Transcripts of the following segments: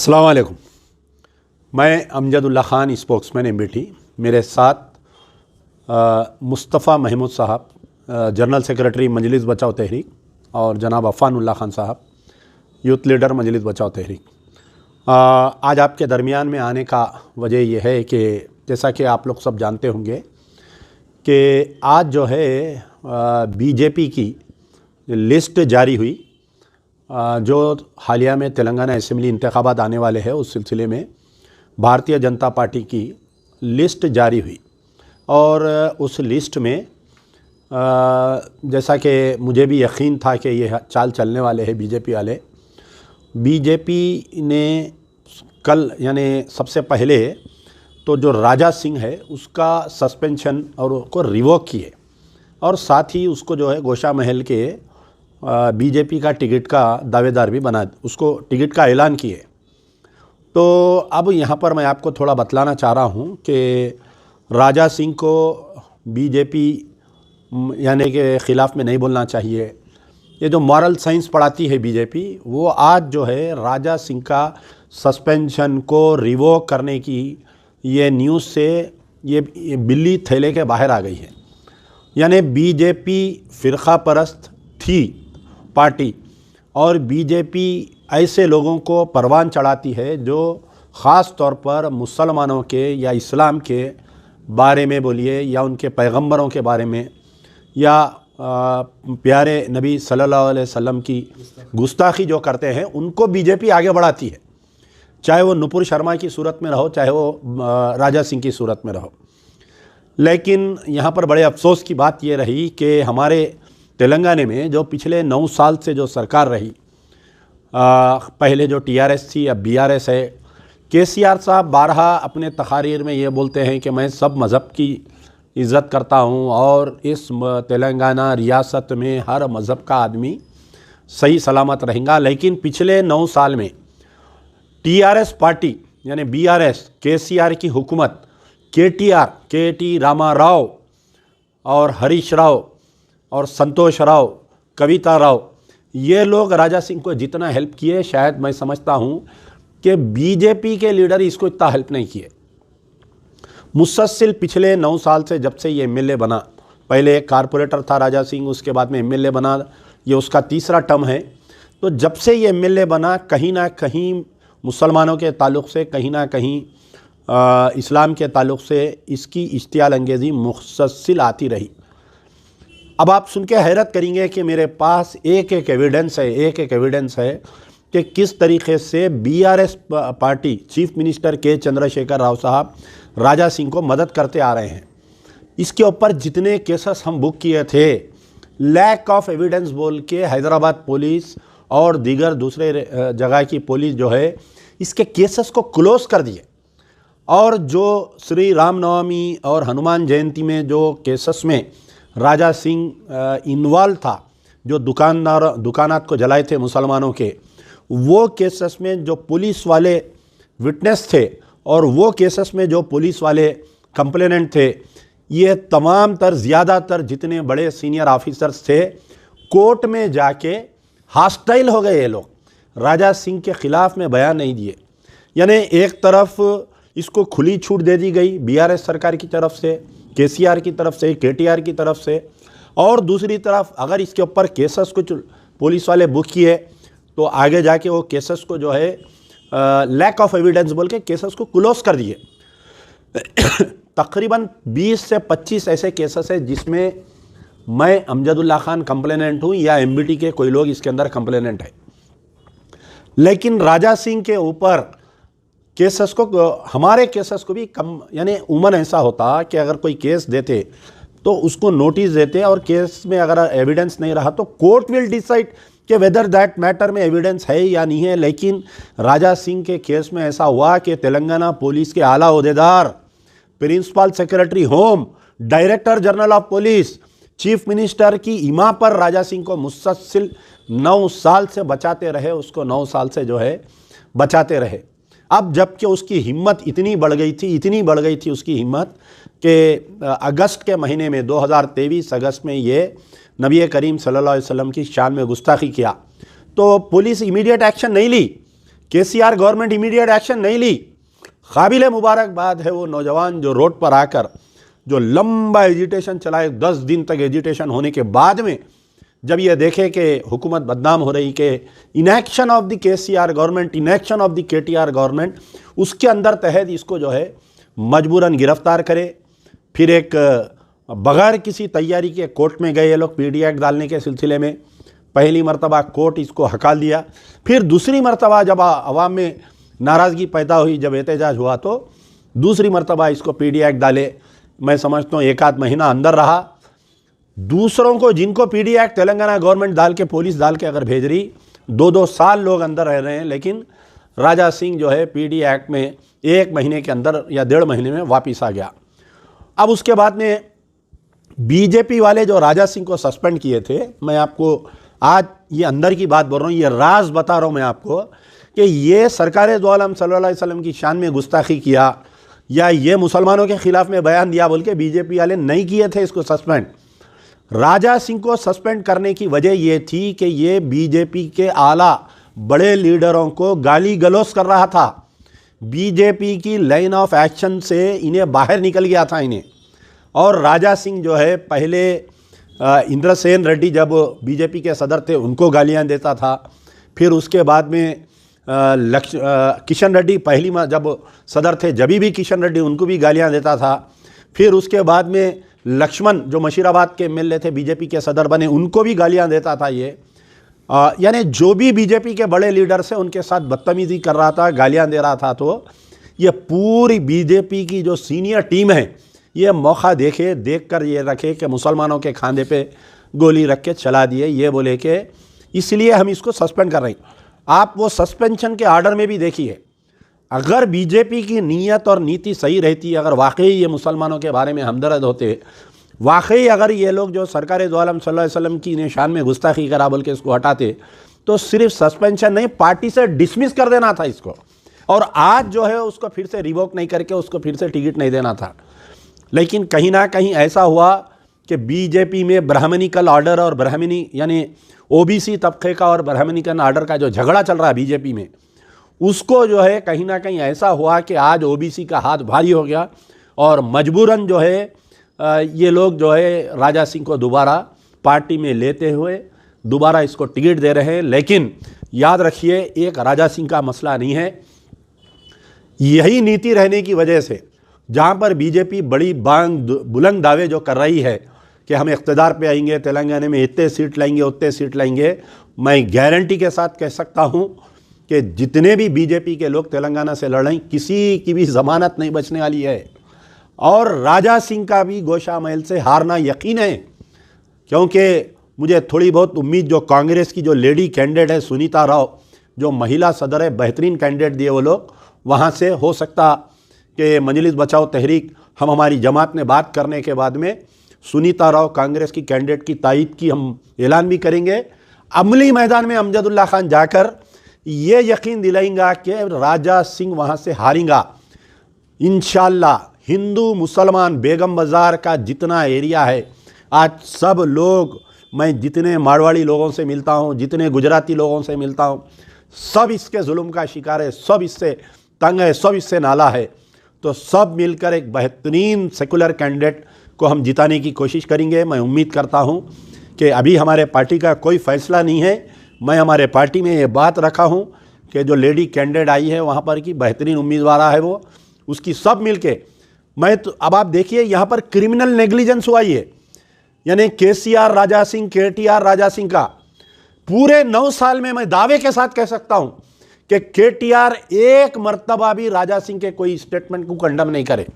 अस्सलाम वालेकुम। मैं अमजदुल्ला ख़ान स्पोक्समैन एमबीटी, मेरे साथ मुस्तफ़ा महमूद साहब जनरल सेक्रेटरी मजलिस बचाओ तहरीक और जनाब अफ़ानुल्लाह ख़ान साहब यूथ लीडर मजलिस बचाओ तहरीक। आज आपके दरमियान में आने का वजह यह है कि जैसा कि आप लोग सब जानते होंगे कि आज जो है बीजेपी की लिस्ट जारी हुई, जो हालिया में तेलंगाना असेंबली इंतखाबात आने वाले हैं उस सिलसिले में भारतीय जनता पार्टी की लिस्ट जारी हुई। और उस लिस्ट में जैसा कि मुझे भी यकीन था कि ये चाल चलने वाले हैं बीजेपी वाले। बीजेपी ने कल यानी सबसे पहले तो जो राजा सिंह है उसका सस्पेंशन और उसको रिवोक किए और साथ ही उसको जो है गोशा महल के बीजेपी का टिकट का दावेदार भी बना, उसको टिकट का ऐलान किए। तो अब यहाँ पर मैं आपको थोड़ा बतलाना चाह रहा हूँ कि राजा सिंह को बीजेपी यानी के ख़िलाफ़ में नहीं बोलना चाहिए। ये जो मॉरल साइंस पढ़ाती है बीजेपी, वो आज जो है राजा सिंह का सस्पेंशन को रिवोक करने की ये न्यूज़ से ये बिल्ली थैले के बाहर आ गई है। यानी बीजेपी फ़िरका परस्त थी पार्टी और बीजेपी ऐसे लोगों को परवान चढ़ाती है जो ख़ास तौर पर मुसलमानों के या इस्लाम के बारे में बोलिए या उनके पैगंबरों के बारे में या प्यारे नबी सल्लल्लाहु अलैहि वसल्लम की गुस्ताखी जो करते हैं उनको बीजेपी आगे बढ़ाती है, चाहे वो नुपुर शर्मा की सूरत में रहो, चाहे वो राजा सिंह की सूरत में रहो। लेकिन यहाँ पर बड़े अफसोस की बात ये रही कि हमारे तेलंगाना में जो पिछले 9 साल से जो सरकार रही, पहले जो टीआरएस थी अब बीआरएस है, केसीआर साहब बारहा अपने तकारीर में ये बोलते हैं कि मैं सब मज़हब की इज़्ज़त करता हूँ और इस तेलंगाना रियासत में हर मज़हब का आदमी सही सलामत रहेगा। लेकिन पिछले 9 साल में टीआरएस पार्टी यानी बीआरएस, केसीआर की हुकूमत, केटीआर, केटी रामा राव और हरीश राव और संतोष राव, कविता राव, ये लोग राजा सिंह को जितना हेल्प किए, शायद मैं समझता हूँ कि बीजेपी के लीडर इसको इतना हेल्प नहीं किए। मुसलसल पिछले 9 साल से जब से ये एमएलए बना, पहले एक कारपोरेटर था राजा सिंह, उसके बाद में एमएलए बना, ये उसका तीसरा टर्म है। तो जब से ये एमएलए बना कहीं ना कहीं मुसलमानों के ताल्लुक़ से, कहीं ना कहीं इस्लाम के ताल्लुक़ से इसकी इश्तियाल अंगेज़ी मुसलसल आती रही। अब आप सुन के हैरत करेंगे कि मेरे पास एक एक एविडेंस है कि किस तरीक़े से बीआरएस पार्टी चीफ मिनिस्टर के चंद्रशेखर राव साहब राजा सिंह को मदद करते आ रहे हैं। इसके ऊपर जितने केसेस हम बुक किए थे, लैक ऑफ एविडेंस बोल के हैदराबाद पुलिस और दीगर दूसरे जगह की पुलिस जो है इसके केसेस को क्लोज़ कर दिए। और जो श्री रामनवमी और हनुमान जयंती में जो केसेस में राजा सिंह इन्वॉल्व था, जो दुकानात को जलाए थे मुसलमानों के, वो केसेस में जो पुलिस वाले विटनेस थे और वो केसेस में जो पुलिस वाले कंप्लेनेंट थे, ये तमाम तर ज़्यादातर जितने बड़े सीनियर ऑफिसर्स थे कोर्ट में जाके हॉस्टाइल हो गए। ये लोग राजा सिंह के ख़िलाफ़ में बयान नहीं दिए। यानी एक तरफ इसको खुली छूट दे दी गई बीआरएस सरकार की तरफ से, केसीआर की तरफ से, केटीआर की तरफ से, और दूसरी तरफ अगर इसके ऊपर केसेस कुछ पुलिस वाले बुक किए तो आगे जाके वो केसेस को जो है लैक ऑफ एविडेंस बोल के केसेस को क्लोज कर दिए। तकरीबन 20 से 25 ऐसे केसेस है जिसमें मैं अमजदुल्ला ख़ान कंप्लेनेंट हूँ या एमबीटी के कोई लोग इसके अंदर कंप्लेनेंट है। लेकिन राजा सिंह के ऊपर केसेस को, हमारे केसेस को भी कम, यानी उमन ऐसा होता कि अगर कोई केस देते तो उसको नोटिस देते और केस में अगर एविडेंस नहीं रहा तो कोर्ट विल डिसाइड कि वेदर दैट मैटर में एविडेंस है या नहीं है। लेकिन राजा सिंह के केस में ऐसा हुआ कि तेलंगाना पुलिस के आला ओहदेदार, principal secretary home, director general of police, chief minister की इमा पर राजा सिंह को मुसलसल 9 साल से बचाते रहे, उसको 9 साल से जो है बचाते रहे। अब जबकि उसकी हिम्मत इतनी बढ़ गई थी उसकी हिम्मत कि अगस्त के महीने में 2023 अगस्त में ये नबी करीम सल्लल्लाहु अलैहि वसल्लम की शान में गुस्ताखी किया तो पुलिस इमीडिएट एक्शन नहीं ली। केसीआर गवर्नमेंट इमीडिएट एक्शन नहीं ली। काबिल मुबारकबाद है वो नौजवान जो रोड पर आकर जो लंबा एजिटेशन चलाए, 10 दिन तक एजिटेशन होने के बाद में जब ये देखे कि हुकूमत बदनाम हो रही, कि inaction of the KCR government, inaction of the KTR government, उसके अंदर तहत इसको जो है मजबूरन गिरफ्तार करे। फिर एक बगैर किसी तैयारी के कोर्ट में गए ये लोग पीडी एक्ट डालने के सिलसिले में। पहली मरतबा कोर्ट इसको हकाल दिया, फिर दूसरी मरतबा जब अवाम में नाराज़गी पैदा हुई, जब एहतजाज हुआ, तो दूसरी मरतबा इसको पीडी एक्ट डाले। मैं समझता हूँ 1 आध महीना अंदर रहा। दूसरों को जिनको पीडी एक्ट तेलंगाना गवर्नमेंट डाल के, पुलिस डाल के अगर भेज रही, 2-2 साल लोग अंदर रह रहे हैं, लेकिन राजा सिंह जो है पीडी एक्ट में 1 महीने के अंदर या 1.5 महीने में वापस आ गया। अब उसके बाद में बीजेपी वाले जो राजा सिंह को सस्पेंड किए थे, मैं आपको आज ये अंदर की बात बोल रहा हूँ, ये राज बता रहा हूँ मैं आपको, कि ये सरकार दो आलम सल्लल्लाहु अलैहि वसल्लम की शान में गुस्ताखी किया या ये मुसलमानों के खिलाफ में बयान दिया बोल के बीजेपी वाले नहीं किए थे इसको सस्पेंड। राजा सिंह को सस्पेंड करने की वजह ये थी कि ये बीजेपी के आला बड़े लीडरों को गाली गलौज कर रहा था। बीजेपी की लाइन ऑफ एक्शन से इन्हें बाहर निकल गया था इन्हें। और राजा सिंह जो है पहले इंद्रसेन रेड्डी जब बीजेपी के सदर थे उनको गालियां देता था, फिर उसके बाद में किशन रेड्डी पहली जब सदर थे जब भी किशन रेड्डी उनको भी गालियां देता था, फिर उसके बाद में लक्ष्मण जो मशीराबाद के एमएलए थे बीजेपी के सदर बने उनको भी गालियां देता था ये। यानी जो भी बीजेपी के बड़े लीडर से उनके साथ बदतमीजी कर रहा था, गालियां दे रहा था। तो ये पूरी बीजेपी की जो सीनियर टीम है ये मौका देख कर ये रखे कि मुसलमानों के खांधे पे गोली रख के चला दिए, ये बोले कि इसलिए हम इसको सस्पेंड कर रहे हैं। आप वो सस्पेंशन के आर्डर में भी देखिए, अगर बीजेपी की नीयत और नीति सही रहती, अगर वाकई ये मुसलमानों के बारे में हमदर्द होते, वाकई अगर ये लोग जो सरकार दो आलम सल्लल्लाहु अलैहि वसल्लम की निशान में गुस्ताखी करा बोल के इसको हटाते, तो सिर्फ सस्पेंशन नहीं, पार्टी से डिसमिस कर देना था इसको। और आज जो है उसको फिर से रिवोक नहीं करके उसको फिर से टिकट नहीं देना था। लेकिन कहीं ना कहीं ऐसा हुआ कि बीजेपी में ब्राह्मणिकल ऑर्डर और ब्राह्मणी यानी ओबीसी तबके का और ब्राह्मणिकल ऑर्डर का जो झगड़ा चल रहा है बीजेपी में, उसको जो है कहीं ना कहीं ऐसा हुआ कि आज ओबीसी का हाथ भारी हो गया और मजबूरन जो है ये लोग जो है राजा सिंह को दोबारा पार्टी में लेते हुए दोबारा इसको टिकट दे रहे हैं। लेकिन याद रखिए, एक राजा सिंह का मसला नहीं है, यही नीति रहने की वजह से जहाँ पर बीजेपी बड़ी बुलंद दावे जो कर रही है कि हम इख्तिदार पे आएंगे, तेलंगाना में इतने सीट लाएंगे उतने सीट लाएंगे, मैं गारंटी के साथ कह सकता हूँ कि जितने भी बीजेपी के लोग तेलंगाना से लड़ रहे हैं किसी की भी ज़मानत नहीं बचने वाली है। और राजा सिंह का भी गोशा महल से हारना यकीन है, क्योंकि मुझे थोड़ी बहुत उम्मीद जो कांग्रेस की जो लेडी कैंडिडेट है सुनीता राव, जो महिला सदर है, बेहतरीन कैंडिडेट दिए वो लोग, वहाँ से हो सकता कि मजलिस बचाओ तहरीक, हम हमारी जमात ने बात करने के बाद में सुनीता राव कांग्रेस की कैंडिडेट की तायद की हम ऐलान भी करेंगे। अमली मैदान में अमजदुल्ला खान जाकर ये यकीन दिलाएंगा कि राजा सिंह वहाँ से हारेगा इंशाअल्लाह। हिंदू मुसलमान बेगम बाज़ार का जितना एरिया है, आज सब लोग, मैं जितने मारवाड़ी लोगों से मिलता हूँ, जितने गुजराती लोगों से मिलता हूँ, सब इसके जुल्म का शिकार है, सब इससे तंग है, सब इससे नाला है। तो सब मिलकर एक बेहतरीन सेकुलर कैंडिडेट को हम जिताने की कोशिश करेंगे। मैं उम्मीद करता हूं कि अभी हमारे पार्टी का कोई फैसला नहीं है, मैं हमारे पार्टी में ये बात रखा हूं कि जो लेडी कैंडिडेट आई है वहां पर की बेहतरीन उम्मीदवार है वो, उसकी सब मिलके मैं तो अब आप देखिए यहाँ पर क्रिमिनल नेग्लिजेंस हुआ है, यानी केसीआर राजा सिंह, केटीआर राजा सिंह का पूरे 9 साल में मैं दावे के साथ कह सकता हूं कि केटीआर एक मर्तबा भी राजा सिंह के कोई स्टेटमेंट को कंडम नहीं करे।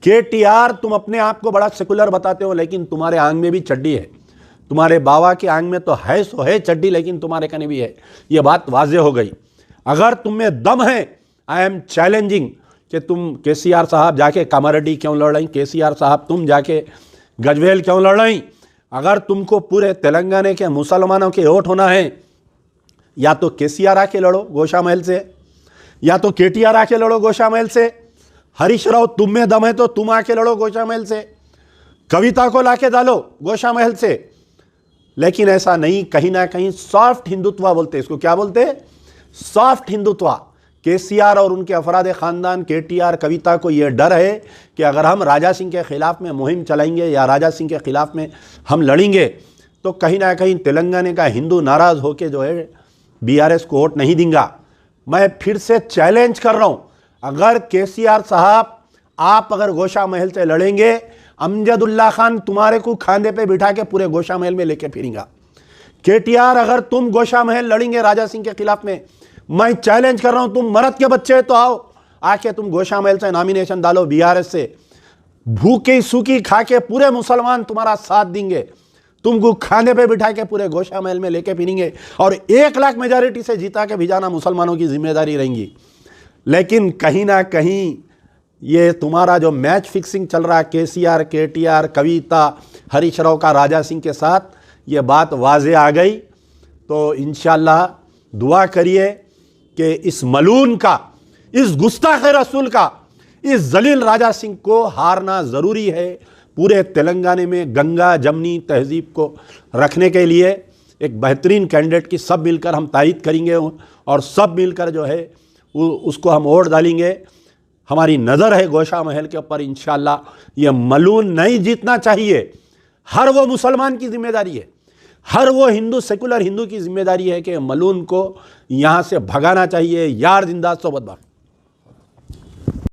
केटीआर, तुम अपने आप को बड़ा सेकुलर बताते हो, लेकिन तुम्हारे आंग में भी चड्डी है, तुम्हारे बाबा के आंग में तो है सो है चड्डी, लेकिन तुम्हारे कने भी है। ये बात वाजे हो गई। अगर तुम में दम है, आई एम चैलेंजिंग कि तुम केसीआर साहब जाके कामारेड्डी क्यों लड़ रही, केसीआर साहब तुम जाके गजवेल क्यों लड़ रही। अगर तुमको पूरे तेलंगाना के मुसलमानों के वोट होना है, या तो केसीआर आके लड़ो गोशा महल से, या तो केटीआर आके लड़ो गोशा महल से। हरीश राव तुम में दम है तो तुम आके लड़ो गोशा महल से, कविता को लाके डालो गोशा महल से। लेकिन ऐसा नहीं, कहीं ना कहीं सॉफ्ट हिंदुत्व बोलते, इसको क्या बोलते, सॉफ्ट हिंदुत्व। केसीआर और उनके अफराद ख़ानदान केटीआर कविता को ये डर है कि अगर हम राजा सिंह के ख़िलाफ़ में मुहिम चलाएंगे या राजा सिंह के ख़िलाफ़ में हम लड़ेंगे तो कहीं ना कहीं तेलंगाना का हिंदू नाराज़ होकर जो है बीआरएस को वोट नहीं देंगे। मैं फिर से चैलेंज कर रहा हूँ, अगर केसीआर साहब आप अगर गोशा महल से लड़ेंगे, अमजदुल्ला खान तुम्हारे को खांदे पे बिठा के पूरे गोशा महल में लेके फिरेंगा। केटीआर अगर तुम गोशा महल लड़ेंगे राजा सिंह के खिलाफ में, मैं चैलेंज कर रहा हूं, तुम मर्द के बच्चे तो आओ, आके तुम गोशा महल से नॉमिनेशन डालो बीआरएस से। भूखी सूखी खा के पूरे मुसलमान तुम्हारा साथ देंगे, तुमको खाने पे बिठा के पूरे गोशा महल में लेके फिरेंगे और 1 लाख मेजॉरिटी से जीता के भिजाना मुसलमानों की जिम्मेदारी रहेगी। लेकिन कहीं ना कहीं ये तुम्हारा जो मैच फिक्सिंग चल रहा है केसीआर केटीआर कविता हरीश राव का राजा सिंह के साथ, ये बात वाजे आ गई। तो इंशाल्लाह दुआ करिए कि इस मलून का, इस गुस्ताख रसूल का, इस जलील राजा सिंह को हारना ज़रूरी है। पूरे तेलंगाना में गंगा जमनी तहजीब को रखने के लिए एक बेहतरीन कैंडिडेट की सब मिलकर हम तायद करेंगे और सब मिलकर जो है उसको हम वोट डालेंगे। हमारी नज़र है गोशा महल के ऊपर। इंशाल्लाह ये मलून नहीं जीतना चाहिए। हर वो मुसलमान की जिम्मेदारी है, हर वो हिंदू सेकुलर हिंदू की जिम्मेदारी है कि मलून को यहाँ से भगाना चाहिए। यार जिंदा सोबत बाकी।